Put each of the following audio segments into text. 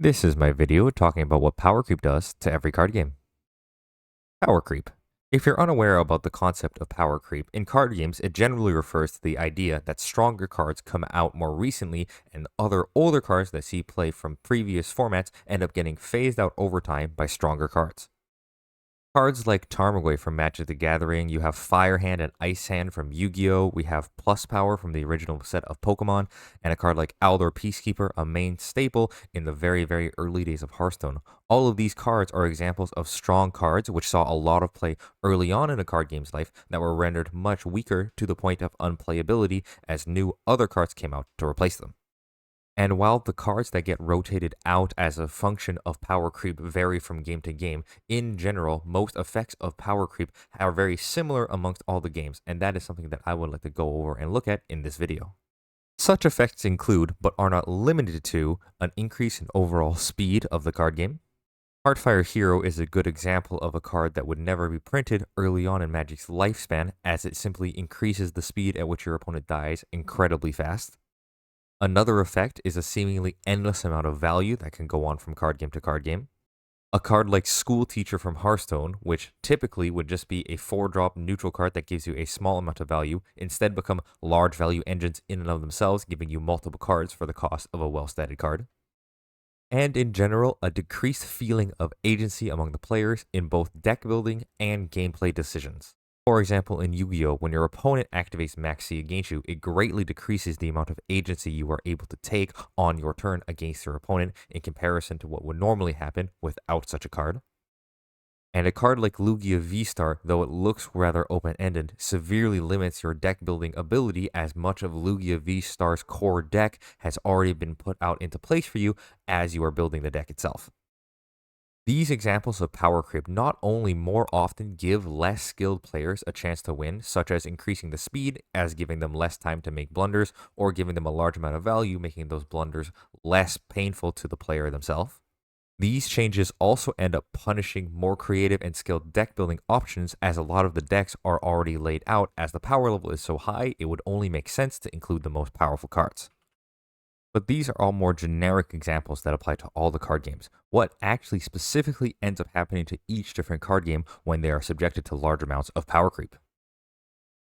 This is my video talking about what power creep does to every card game. Power creep. If you're unaware about the concept of power creep, in card games it generally refers to the idea that stronger cards come out more recently and other older cards that see play from previous formats end up getting phased out over time by stronger cards. Cards like Tarmogoyf from Magic the Gathering, you have Fire Hand and Ice Hand from Yu-Gi-Oh! We have Plus Power from the original set of Pokemon, and a card like Aldor Peacekeeper, a main staple in the very early days of Hearthstone. All of these cards are examples of strong cards which saw a lot of play early on in a card game's life that were rendered much weaker to the point of unplayability as new other cards came out to replace them. And while the cards that get rotated out as a function of power creep vary from game to game, in general, most effects of power creep are very similar amongst all the games, and that is something that I would like to go over and look at in this video. Such effects include, but are not limited to, an increase in overall speed of the card game. Heartfire Hero is a good example of a card that would never be printed early on in Magic's lifespan, as it simply increases the speed at which your opponent dies incredibly fast. Another effect is a seemingly endless amount of value that can go on from card game to card game. A card like School Teacher from Hearthstone, which typically would just be a 4-drop neutral card that gives you a small amount of value, instead become large value engines in and of themselves, giving you multiple cards for the cost of a well-statted card. And in general, a decreased feeling of agency among the players in both deck building and gameplay decisions. For example, in Yu-Gi-Oh!, when your opponent activates Maxi against you, it greatly decreases the amount of agency you are able to take on your turn against your opponent in comparison to what would normally happen without such a card. And a card like Lugia V-Star, though it looks rather open-ended, severely limits your deck building ability as much of Lugia V-Star's core deck has already been put out into place for you as you are building the deck itself. These examples of power creep not only more often give less skilled players a chance to win, such as increasing the speed as giving them less time to make blunders, or giving them a large amount of value, making those blunders less painful to the player themselves. These changes also end up punishing more creative and skilled deck building options, as a lot of the decks are already laid out. As the power level is so high, it would only make sense to include the most powerful cards. But these are all more generic examples that apply to all the card games. What actually specifically ends up happening to each different card game when they are subjected to large amounts of power creep?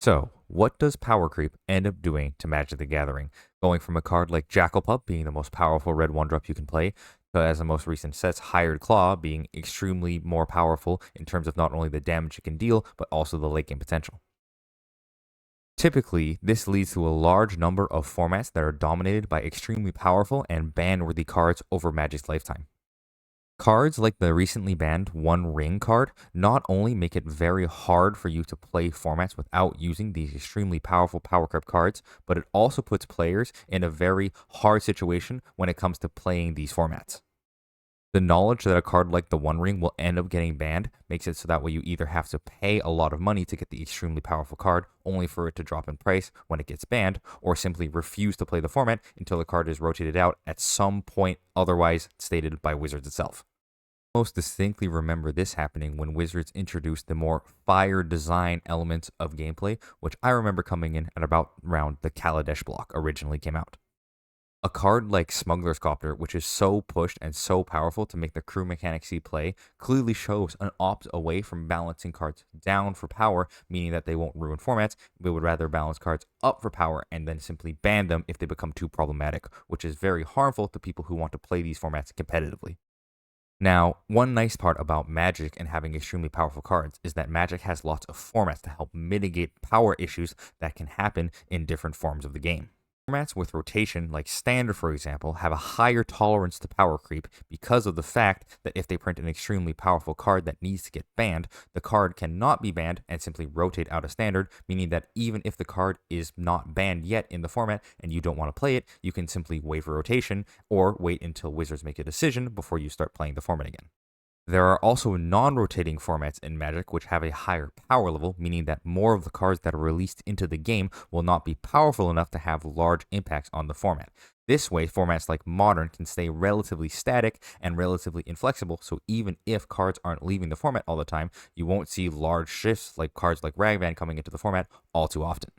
So, what does power creep end up doing to Magic the Gathering? Going from a card like Jackal Pup being the most powerful red 1-drop you can play, to, as the most recent sets, Hired Claw being extremely more powerful in terms of not only the damage it can deal, but also the late game potential. Typically, this leads to a large number of formats that are dominated by extremely powerful and ban-worthy cards over Magic's lifetime. Cards like the recently banned One Ring card not only make it very hard for you to play formats without using these extremely powerful power creep cards, but it also puts players in a very hard situation when it comes to playing these formats. The knowledge that a card like the One Ring will end up getting banned makes it so that way you either have to pay a lot of money to get the extremely powerful card, only for it to drop in price when it gets banned, or simply refuse to play the format until the card is rotated out at some point otherwise stated by Wizards itself. Most distinctly remember this happening when Wizards introduced the more fire design elements of gameplay, which I remember coming in at about around the Kaladesh block originally came out. A card like Smuggler's Copter, which is so pushed and so powerful to make the crew mechanic see play, clearly shows an opt away from balancing cards down for power, meaning that they won't ruin formats, but would rather balance cards up for power and then simply ban them if they become too problematic, which is very harmful to people who want to play these formats competitively. Now, one nice part about Magic and having extremely powerful cards is that Magic has lots of formats to help mitigate power issues that can happen in different forms of the game. Formats with rotation, like Standard for example, have a higher tolerance to power creep because of the fact that if they print an extremely powerful card that needs to get banned, the card cannot be banned and simply rotate out of Standard, meaning that even if the card is not banned yet in the format and you don't want to play it, you can simply wait for rotation or wait until Wizards make a decision before you start playing the format again. There are also non-rotating formats in Magic which have a higher power level, meaning that more of the cards that are released into the game will not be powerful enough to have large impacts on the format. This way, formats like Modern can stay relatively static and relatively inflexible, so even if cards aren't leaving the format all the time, you won't see large shifts like cards like Ragvan coming into the format all too often.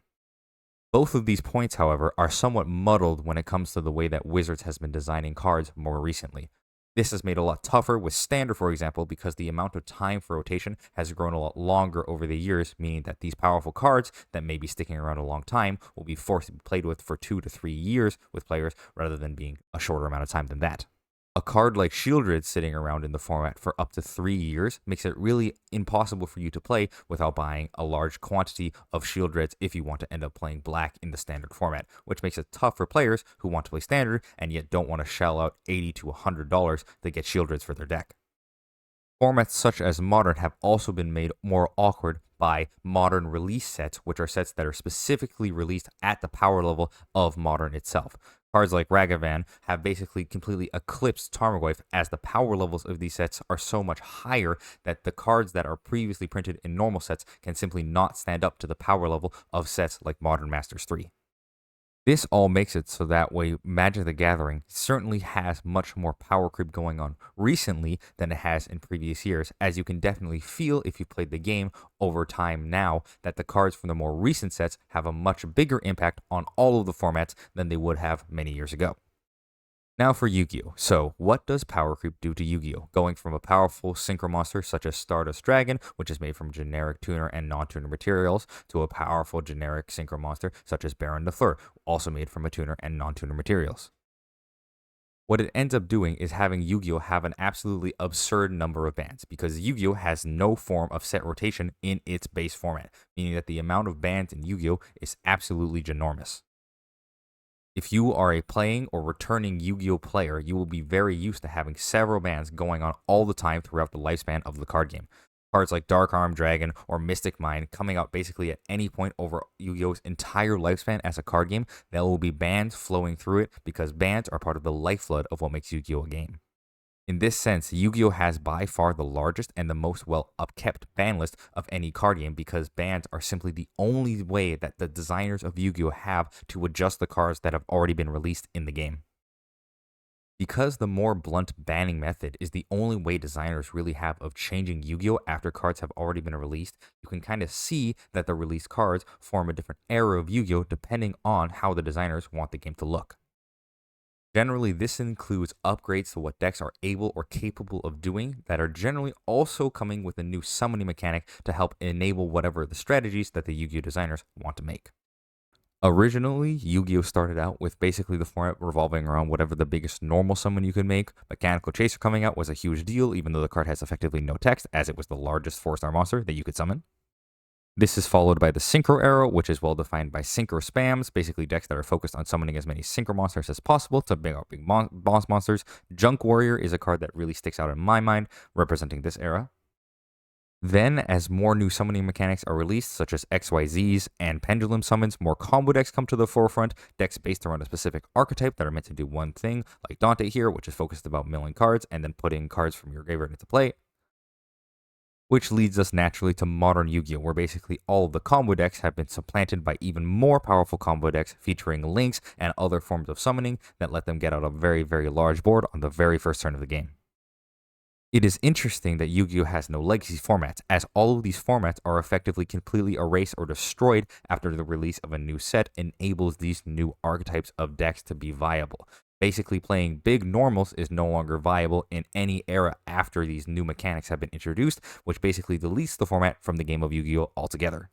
Both of these points, however, are somewhat muddled when it comes to the way that Wizards has been designing cards more recently. This has made it a lot tougher with standard, for example, because the amount of time for rotation has grown a lot longer over the years, meaning that these powerful cards that may be sticking around a long time will be forced to be played with for 2 to 3 years with players rather than being a shorter amount of time than that. A card like Shieldred sitting around in the format for up to 3 years makes it really impossible for you to play without buying a large quantity of Shieldreds if you want to end up playing black in the standard format, which makes it tough for players who want to play standard and yet don't want to shell out $80 to $100 to get Shieldreds for their deck. Formats such as Modern have also been made more awkward by Modern release sets, which are sets that are specifically released at the power level of Modern itself. Cards like Ragavan have basically completely eclipsed Tarmogoyf, as the power levels of these sets are so much higher that the cards that are previously printed in normal sets can simply not stand up to the power level of sets like Modern Masters 3. This all makes it so that way Magic the Gathering certainly has much more power creep going on recently than it has in previous years, as you can definitely feel if you've played the game over time now that the cards from the more recent sets have a much bigger impact on all of the formats than they would have many years ago. Now for Yu-Gi-Oh! So, what does power creep do to Yu-Gi-Oh? Going from a powerful synchro monster such as Stardust Dragon, which is made from generic tuner and non-tuner materials, to a powerful generic synchro monster such as Baron the Third, also made from a tuner and non-tuner materials. What it ends up doing is having Yu-Gi-Oh! Have an absolutely absurd number of bans, because Yu-Gi-Oh! Has no form of set rotation in its base format, meaning that the amount of bans in Yu-Gi-Oh! Is absolutely ginormous. If you are a playing or returning Yu-Gi-Oh! Player, you will be very used to having several bans going on all the time throughout the lifespan of the card game. Cards like Dark Arm Dragon or Mystic Mine coming out basically at any point over Yu-Gi-Oh!'s entire lifespan as a card game, there will be bans flowing through it because bans are part of the lifeblood of what makes Yu-Gi-Oh! A game. In this sense, Yu-Gi-Oh! Has by far the largest and the most well-upkept ban list of any card game, because bans are simply the only way that the designers of Yu-Gi-Oh! Have to adjust the cards that have already been released in the game. Because the more blunt banning method is the only way designers really have of changing Yu-Gi-Oh! After cards have already been released, you can kind of see that the released cards form a different era of Yu-Gi-Oh! Depending on how the designers want the game to look. Generally, this includes upgrades to what decks are able or capable of doing that are generally also coming with a new summoning mechanic to help enable whatever the strategies that the Yu-Gi-Oh! Designers want to make. Originally, Yu-Gi-Oh! Started out with basically the format revolving around whatever the biggest normal summon you could make. Mechanical Chaser coming out was a huge deal, even though the card has effectively no text, as it was the largest 4-star monster that you could summon. This is followed by the Synchro era, which is well defined by Synchro spams, basically decks that are focused on summoning as many Synchro monsters as possible to bring out big boss monsters. Junk Warrior is a card that really sticks out in my mind, representing this era. Then, as more new summoning mechanics are released, such as XYZs and Pendulum summons, more combo decks come to the forefront, decks based around a specific archetype that are meant to do one thing, like Dante here, which is focused about milling cards and then putting cards from your graveyard into play. Which leads us naturally to modern Yu-Gi-Oh!, where basically all of the combo decks have been supplanted by even more powerful combo decks featuring links and other forms of summoning that let them get out a very, very large board on the very first turn of the game. It is interesting that Yu-Gi-Oh! Has no legacy formats, as all of these formats are effectively completely erased or destroyed after the release of a new set enables these new archetypes of decks to be viable. Basically, playing big normals is no longer viable in any era after these new mechanics have been introduced, which basically deletes the format from the game of Yu-Gi-Oh! Altogether.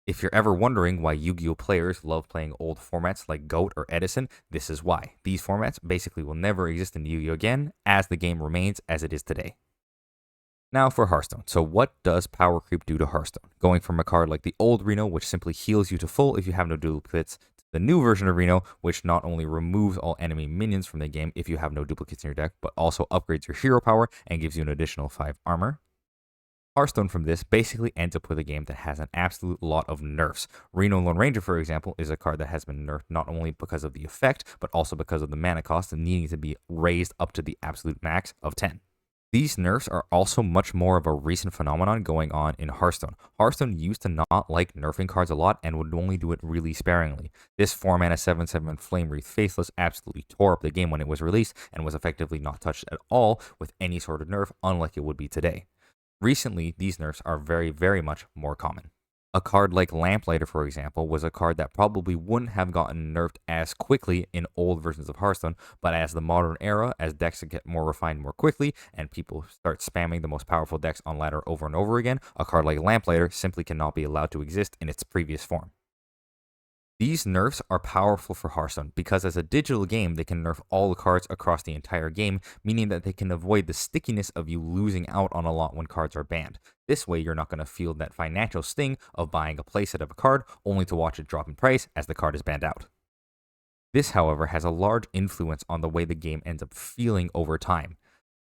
If you're ever wondering why Yu-Gi-Oh! Players love playing old formats like GOAT or Edison, this is why. These formats basically will never exist in Yu-Gi-Oh! Again, as the game remains as it is today. Now for Hearthstone. So what does power creep do to Hearthstone? Going from a card like the old Reno, which simply heals you to full if you have no duplicates, to the new version of Reno, which not only removes all enemy minions from the game if you have no duplicates in your deck, but also upgrades your hero power and gives you an additional 5 armor. Hearthstone from this basically ends up with a game that has an absolute lot of nerfs. Reno Lone Ranger, for example, is a card that has been nerfed not only because of the effect, but also because of the mana cost and needing to be raised up to the absolute max of 10. These nerfs are also much more of a recent phenomenon going on in Hearthstone. Hearthstone used to not like nerfing cards a lot and would only do it really sparingly. This 4-mana 7/7 Flame Wreath Faithless absolutely tore up the game when it was released and was effectively not touched at all with any sort of nerf, unlike it would be today. Recently, these nerfs are very, very much more common. A card like Lamplighter, for example, was a card that probably wouldn't have gotten nerfed as quickly in old versions of Hearthstone, but as the modern era, as decks get more refined more quickly, and people start spamming the most powerful decks on ladder over and over again, a card like Lamplighter simply cannot be allowed to exist in its previous form. These nerfs are powerful for Hearthstone because as a digital game, they can nerf all the cards across the entire game, meaning that they can avoid the stickiness of you losing out on a lot when cards are banned. This way, you're not going to feel that financial sting of buying a playset of a card only to watch it drop in price as the card is banned out. This, however, has a large influence on the way the game ends up feeling over time.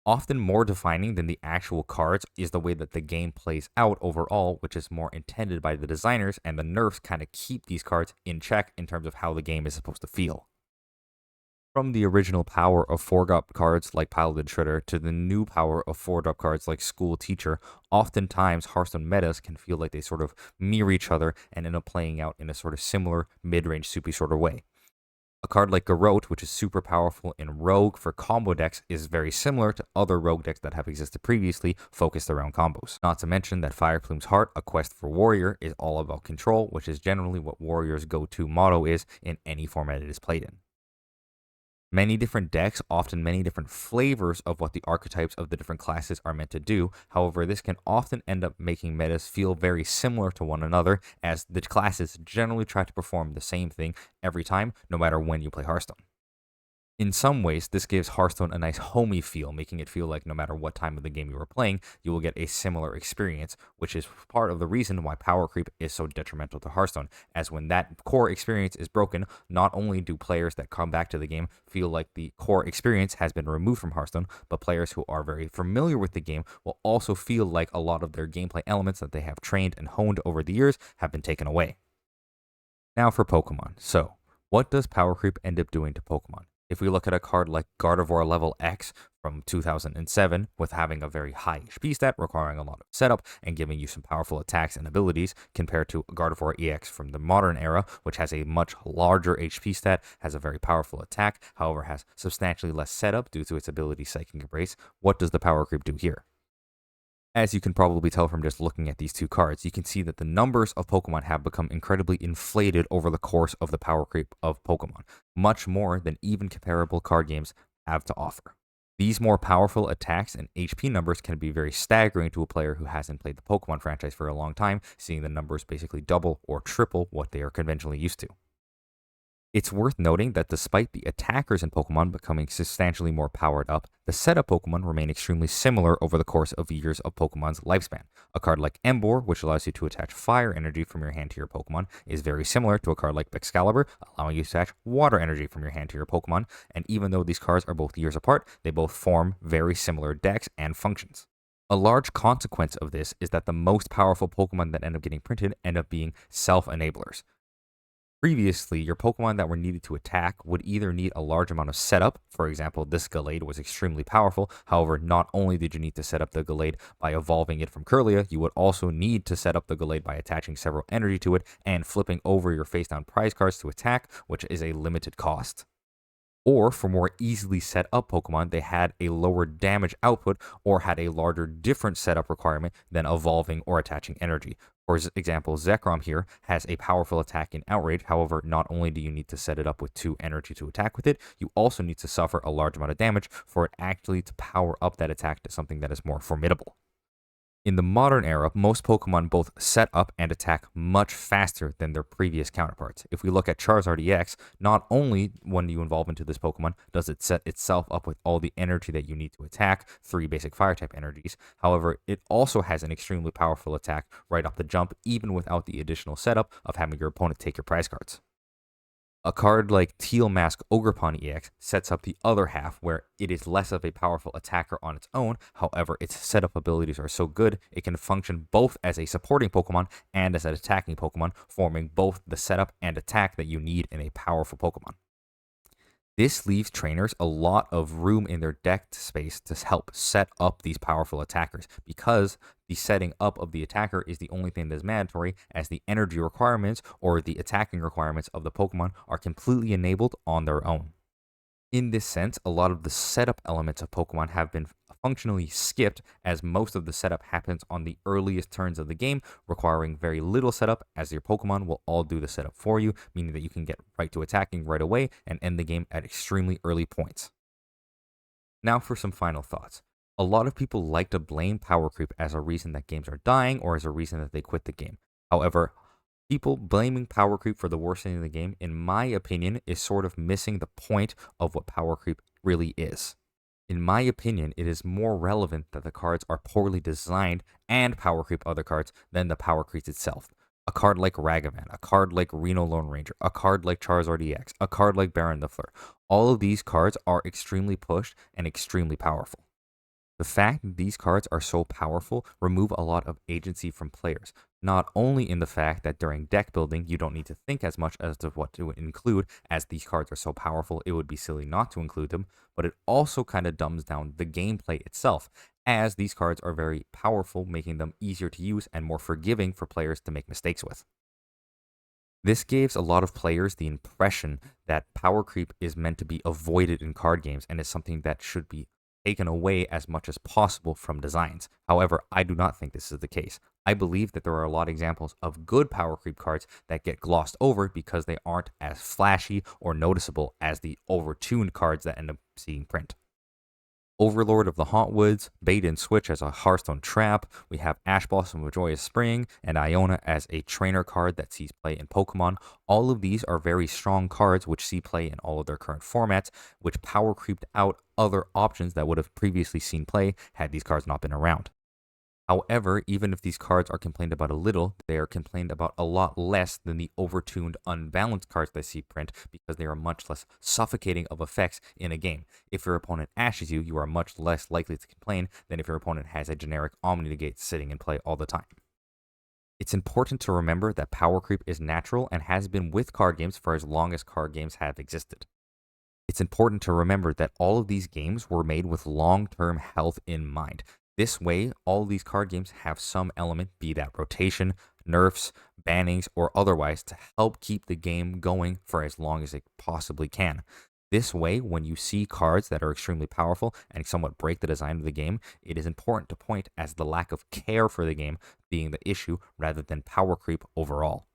Often more defining than the actual cards is the way that the game plays out overall, which is more intended by the designers, and the nerfs kind of keep these cards in check in terms of how the game is supposed to feel. From the original power of 4-drop cards like Paladin Shredder to the new power of 4-drop cards like School Teacher, oftentimes Hearthstone metas can feel like they sort of mirror each other and end up playing out in a sort of similar mid-range soupy sort of way. A card like Garrote, which is super powerful in Rogue for combo decks, is very similar to other Rogue decks that have existed previously, focused around combos. Not to mention that Fireplume's Heart, a quest for Warrior, is all about control, which is generally what Warrior's go-to motto is in any format it is played in. Many different decks, often many different flavors of what the archetypes of the different classes are meant to do. However, this can often end up making metas feel very similar to one another, as the classes generally try to perform the same thing every time, no matter when you play Hearthstone. In some ways, this gives Hearthstone a nice homey feel, making it feel like no matter what time of the game you are playing, you will get a similar experience, which is part of the reason why power creep is so detrimental to Hearthstone, as when that core experience is broken, not only do players that come back to the game feel like the core experience has been removed from Hearthstone, but players who are very familiar with the game will also feel like a lot of their gameplay elements that they have trained and honed over the years have been taken away. Now for Pokemon. So, what does power creep end up doing to Pokemon? If we look at a card like Gardevoir level X from 2007, with having a very high HP stat, requiring a lot of setup, and giving you some powerful attacks and abilities, compared to Gardevoir EX from the modern era, which has a much larger HP stat, has a very powerful attack, however has substantially less setup due to its ability Psychic Embrace, what does the power creep do here? As you can probably tell from just looking at these two cards, you can see that the numbers of Pokemon have become incredibly inflated over the course of the power creep of Pokemon, much more than even comparable card games have to offer. These more powerful attacks and HP numbers can be very staggering to a player who hasn't played the Pokemon franchise for a long time, seeing the numbers basically double or triple what they are conventionally used to. It's worth noting that despite the attackers in Pokemon becoming substantially more powered up, the setup Pokemon remain extremely similar over the course of years of Pokemon's lifespan. A card like Emboar, which allows you to attach fire energy from your hand to your Pokemon, is very similar to a card like Excalibur, allowing you to attach water energy from your hand to your Pokemon, and even though these cards are both years apart, they both form very similar decks and functions. A large consequence of this is that the most powerful Pokemon that end up getting printed end up being self-enablers. Previously, your Pokemon that were needed to attack would either need a large amount of setup. For example, this Gallade was extremely powerful. However, not only did you need to set up the Gallade by evolving it from Kirlia, you would also need to set up the Gallade by attaching several energy to it and flipping over your face-down prize cards to attack, which is a limited cost. Or for more easily set up Pokemon, they had a lower damage output or had a larger different setup requirement than evolving or attaching energy. For example, Zekrom here has a powerful attack in Outrage. However, not only do you need to set it up with 2 energy to attack with it, you also need to suffer a large amount of damage for it actually to power up that attack to something that is more formidable. In the modern era, most Pokemon both set up and attack much faster than their previous counterparts. If we look at Charizard EX, not only when you evolve into this Pokemon does it set itself up with all the energy that you need to attack, 3 basic Fire-type energies, however, it also has an extremely powerful attack right off the jump, even without the additional setup of having your opponent take your prize cards. A card like Teal Mask Ogerpon EX sets up the other half, where it is less of a powerful attacker on its own. However, its setup abilities are so good, it can function both as a supporting Pokemon and as an attacking Pokemon, forming both the setup and attack that you need in a powerful Pokemon. This leaves trainers a lot of room in their deck space to help set up these powerful attackers, because the setting up of the attacker is the only thing that is mandatory, as the energy requirements or the attacking requirements of the Pokemon are completely enabled on their own. In this sense, a lot of the setup elements of Pokemon have been functionally skipped, as most of the setup happens on the earliest turns of the game, requiring very little setup, as your Pokemon will all do the setup for you, meaning that you can get right to attacking right away and end the game at extremely early points. Now for some final thoughts. A lot of people like to blame power creep as a reason that games are dying or as a reason that they quit the game. However, people blaming power creep for the worsening of the game, in my opinion, is sort of missing the point of what power creep really is. In my opinion, it is more relevant that the cards are poorly designed and power creep other cards than the power creep itself. A card like Ragavan, a card like Reno Lone Ranger, a card like Charizard EX, a card like Baron the Fleur. All of these cards are extremely pushed and extremely powerful. The fact that these cards are so powerful remove a lot of agency from players, not only in the fact that during deck building you don't need to think as much as to what to include, as these cards are so powerful it would be silly not to include them, but it also kind of dumbs down the gameplay itself, as these cards are very powerful, making them easier to use and more forgiving for players to make mistakes with. This gives a lot of players the impression that power creep is meant to be avoided in card games and is something that should be taken away as much as possible from designs. However, I do not think this is the case. I believe that there are a lot of examples of good power creep cards that get glossed over because they aren't as flashy or noticeable as the overtuned cards that end up seeing print. Overlord of the Hauntwoods, Bait and Switch as a Hearthstone trap. We have Ash Blossom of Joyous Spring and Iona as a trainer card that sees play in Pokemon. All of these are very strong cards which see play in all of their current formats, which power creeped out other options that would have previously seen play had these cards not been around. However, even if these cards are complained about a little, they are complained about a lot less than the overtuned, unbalanced cards that see print because they are much less suffocating of effects in a game. If your opponent ashes you, you are much less likely to complain than if your opponent has a generic Omni Negate sitting in play all the time. It's important to remember that power creep is natural and has been with card games for as long as card games have existed. It's important to remember that all of these games were made with long-term health in mind. This way, all of these card games have some element, be that rotation, nerfs, bannings, or otherwise, to help keep the game going for as long as it possibly can. This way, when you see cards that are extremely powerful and somewhat break the design of the game, it is important to point as the lack of care for the game being the issue rather than power creep overall.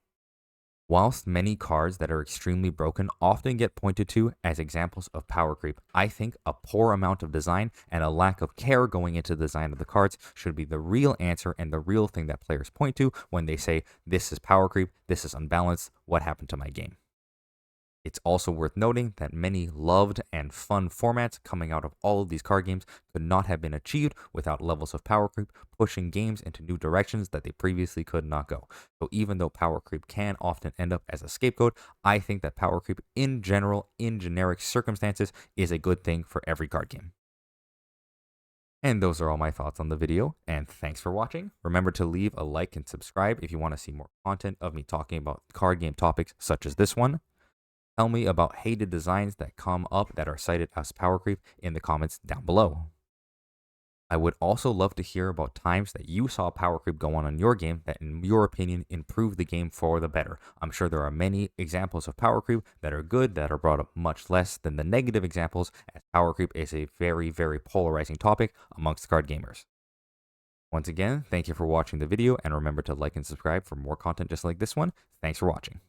Whilst many cards that are extremely broken often get pointed to as examples of power creep, I think a poor amount of design and a lack of care going into the design of the cards should be the real answer and the real thing that players point to when they say, this is power creep, this is unbalanced, what happened to my game? It's also worth noting that many loved and fun formats coming out of all of these card games could not have been achieved without levels of power creep pushing games into new directions that they previously could not go. So even though power creep can often end up as a scapegoat, I think that power creep in general, in generic circumstances, is a good thing for every card game. And those are all my thoughts on the video, and thanks for watching. Remember to leave a like and subscribe if you want to see more content of me talking about card game topics such as this one. Tell me about hated designs that come up that are cited as power creep in the comments down below. I would also love to hear about times that you saw power creep go on in your game that, in your opinion, improved the game for the better. I'm sure there are many examples of power creep that are good, that are brought up much less than the negative examples, as power creep is a very, very polarizing topic amongst card gamers. Once again, thank you for watching the video, and remember to like and subscribe for more content just like this one. Thanks for watching.